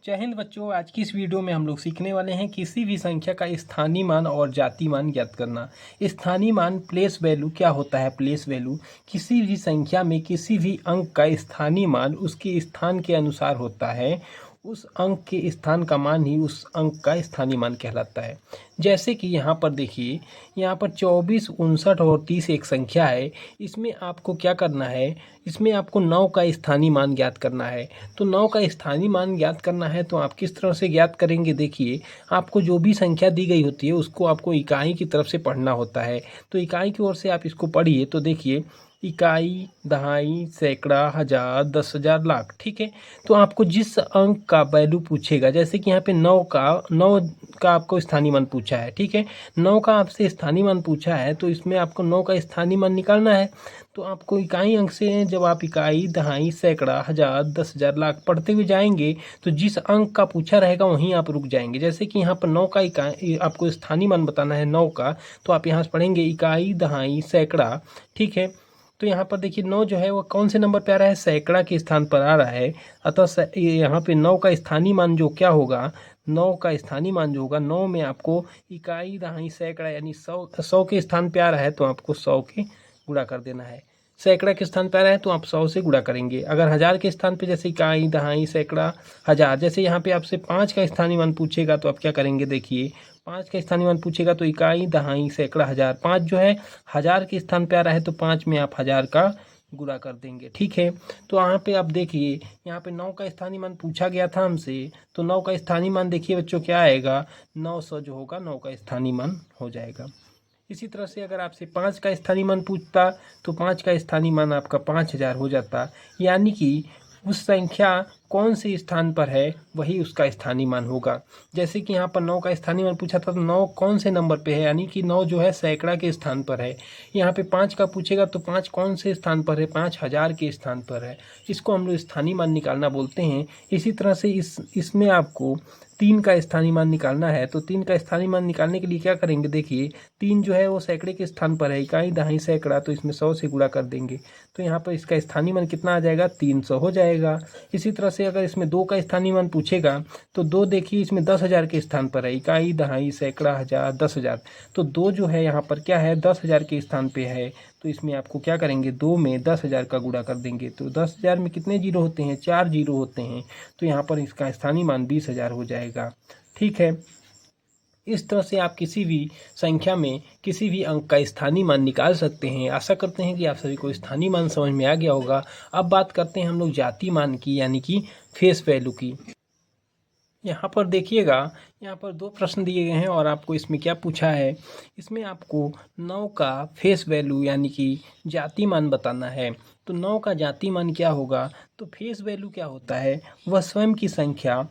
जय हिंद बच्चों। आज की इस वीडियो में हम लोग सीखने वाले हैं किसी भी संख्या का स्थानीय मान और जाति मान ज्ञात करना। स्थानीय मान प्लेस वैल्यू क्या होता है? प्लेस वैल्यू किसी भी संख्या में किसी भी अंक का स्थानीय मान उसके स्थान के अनुसार होता है। उस अंक के स्थान का मान ही उस अंक का स्थानीय मान कहलाता है। जैसे कि यहाँ पर देखिए, यहाँ पर 24, 59 और 30 एक संख्या है। इसमें आपको क्या करना है? इसमें आपको 9 का स्थानीय मान ज्ञात करना है। तो 9 का स्थानीय मान ज्ञात करना है तो आप किस तरह से ज्ञात करेंगे? देखिए, आपको जो भी संख्या दी गई होती है उसको आपको इकाई की तरफ से पढ़ना होता है। तो इकाई की ओर से आप इसको पढ़िए। तो देखिए, इकाई, दहाई, सैकड़ा, हजार, 10,000, लाख। ठीक है। तो आपको जिस अंक का वैल्यू पूछेगा, जैसे कि यहाँ पे 9 का आपको स्थानीय मान पूछा है। ठीक है, 9 का आपसे स्थानीय मान पूछा है तो इसमें आपको 9 का स्थानीय मान निकालना है। तो आपको इकाई अंक से जब आप इकाई, दहाई, सैकड़ा, हजार, 10,000, लाख पढ़ते हुए जाएंगे तो जिस अंक का पूछा रहेगा वहीं आप रुक जाएंगे। जैसे कि यहाँ पर 9 का इकाई आपको स्थानीय मान बताना है 9 का, तो आप यहाँ से पढ़ेंगे इकाई, दहाई, सैकड़ा। ठीक है। तो यहाँ पर देखिए 9 जो है वो कौन से नंबर पे आ रहा है? सैकड़ा के स्थान पर आ रहा है। अतः यहाँ पे 9 का स्थानीय मान जो क्या होगा, 9 का स्थानीय मान जो होगा, 9 में आपको इकाई, दहाई, सैकड़ा यानी 100 के स्थान पे आ रहा है तो आपको 100 के गुणा कर देना है। सैकड़ा के स्थान पर आ रहा है तो आप 100 से गुणा करेंगे। अगर हजार के स्थान पे, जैसे इकाई, दहाई, सैकड़ा, हजार, जैसे यहाँ पे आपसे 5 का स्थानीय मान पूछेगा तो आप क्या करेंगे? देखिए, 5 का स्थानीय मान पूछेगा तो इकाई, दहाई, सैकड़ा, हजार। 5 जो है हजार के स्थान पे आ रहा है तो 5 में आप हजार का गुणा कर देंगे। ठीक है। तो यहाँ पे आप देखिए, यहाँ पे 9 का स्थानीय मान पूछा गया था हमसे, तो 9 का स्थानीय मान देखिए बच्चों क्या आएगा? 900 जो होगा 9 का स्थानीय मान हो जाएगा। इसी तरह से अगर आपसे 5 का स्थानीय मान पूछता तो 5 का स्थानीय मान आपका 5000 हो जाता। यानी कि उस संख्या कौन से स्थान पर है वही उसका स्थानीय मान होगा। जैसे कि यहाँ पर 9 का स्थानीय मान पूछा था तो 9 कौन से नंबर पे है? यानी कि 9 जो है सैकड़ा के स्थान पर है। यहाँ पे 5 का पूछेगा तो 5 कौन से स्थान पर है? 5000 के स्थान पर है। इसको हम लोग स्थानीय मान निकालना बोलते हैं। इसी तरह से इसमें आपको 3 का स्थानीय मान निकालना है। तो 3 का स्थानीय मान निकालने के लिए क्या करेंगे? देखिए, 3 जो है वो सैकड़े के स्थान पर है, इकाई, दहाई, सैकड़ा, तो इसमें 100 से गुणा कर देंगे तो यहाँ पर इसका स्थानीय मान कितना आ जाएगा? 300 हो जाएगा। इसी तरह से अगर इसमें 2 का स्थानीय मान पूछेगा तो 2 देखिए इसमें 10,000 के स्थान पर है, इकाई, दहाई, सैकड़ा, हजार, 10,000। तो 2 जो है यहाँ पर क्या है? 10,000 के स्थान पे है। तो इसमें आपको क्या करेंगे? 2 में 10,000 का गुणा कर देंगे तो 10,000 में कितने जीरो होते हैं? 4 जीरो होते हैं। तो यहाँ पर इसका स्थानीय मान 20,000 हो जाएगा। ठीक है। इस तरह से आप किसी भी संख्या में किसी भी अंक का स्थानीय मान निकाल सकते हैं। आशा करते हैं कि आप सभी को स्थानीय मान समझ में आ गया होगा। अब बात करते हैं हम लोग जाति मान की, यानी कि फेस वैल्यू की। यहाँ पर देखिएगा, यहाँ पर 2 प्रश्न दिए गए हैं और आपको इसमें क्या पूछा है? इसमें आपको 9 का फेस वैल्यू यानी कि जाति मान बताना है। तो 9 का जाति मान क्या होगा? तो फेस वैल्यू क्या होता है? वह स्वयं की संख्या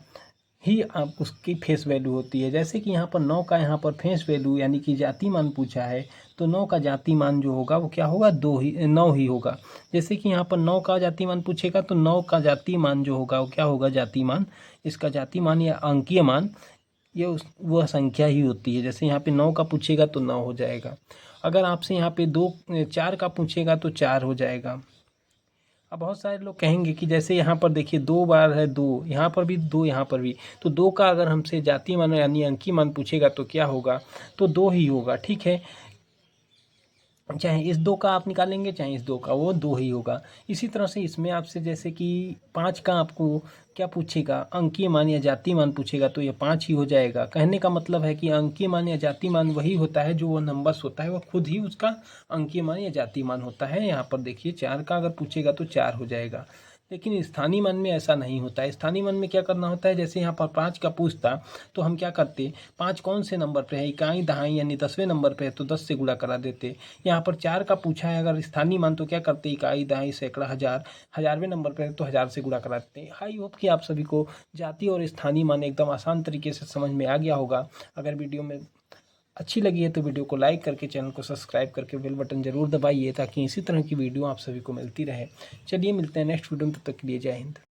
ही आप उसकी फेस वैल्यू होती है। जैसे कि यहाँ पर 9 का यहाँ पर फेस वैल्यू यानी कि जाति मान पूछा है तो 9 का जाति मान जो होगा वो क्या होगा? 9 ही होगा। जैसे कि यहाँ पर 9 का जाति मान पूछेगा तो 9 का जाति मान जो होगा वो क्या होगा? जाति मान। इसका जाति मान या अंकीय मान ये वह संख्या ही होती है। जैसे यहाँ पे 9 का पूछेगा तो 9 हो जाएगा। अगर आपसे यहाँ पे 4 का पूछेगा तो 4 हो जाएगा। अब बहुत सारे लोग कहेंगे कि जैसे यहाँ पर देखिए 2 बार है 2, यहाँ पर भी 2, यहाँ पर भी, तो 2 का अगर हमसे जाति मान यानी अंकीय मान पूछेगा तो क्या होगा? तो 2 ही होगा। ठीक है। चाहे इस 2 का आप निकालेंगे चाहे इस 2 का, वो 2 ही होगा। इसी तरह से इसमें आपसे जैसे कि 5 का आपको क्या पूछेगा? अंकीय मान या जाति मान पूछेगा तो ये 5 ही हो जाएगा। कहने का मतलब है कि अंकीय मान या जाति मान वही होता है जो वो नंबर्स होता है, वो खुद ही उसका अंकीय मान या जाति मान होता है। यहाँ पर देखिए 4 का अगर पूछेगा तो 4 हो जाएगा। लेकिन स्थानीय मान में ऐसा नहीं होता है। स्थानीय मान में क्या करना होता है? जैसे यहाँ पर 5 का पूछता तो हम क्या करते? 5 कौन से नंबर पे है? इकाई, दहाई यानी 10वें नंबर पे है तो 10 से गुणा करा देते। यहाँ पर 4 का पूछा है अगर स्थानीय मान तो क्या करते? इकाई, दहाई, सैकड़ा, हजार, 1000वें नंबर पे है तो 1000 से गुणा करा देते हैं। आई होप कि आप सभी को जाति और स्थानीय मान एकदम आसान तरीके से समझ में आ गया होगा। अगर वीडियो में अच्छी लगी है तो वीडियो को लाइक करके चैनल को सब्सक्राइब करके बेल बटन जरूर दबाइए ताकि इसी तरह की वीडियो आप सभी को मिलती रहे। चलिए मिलते हैं नेक्स्ट वीडियो में, तब तक के लिए जय हिंद।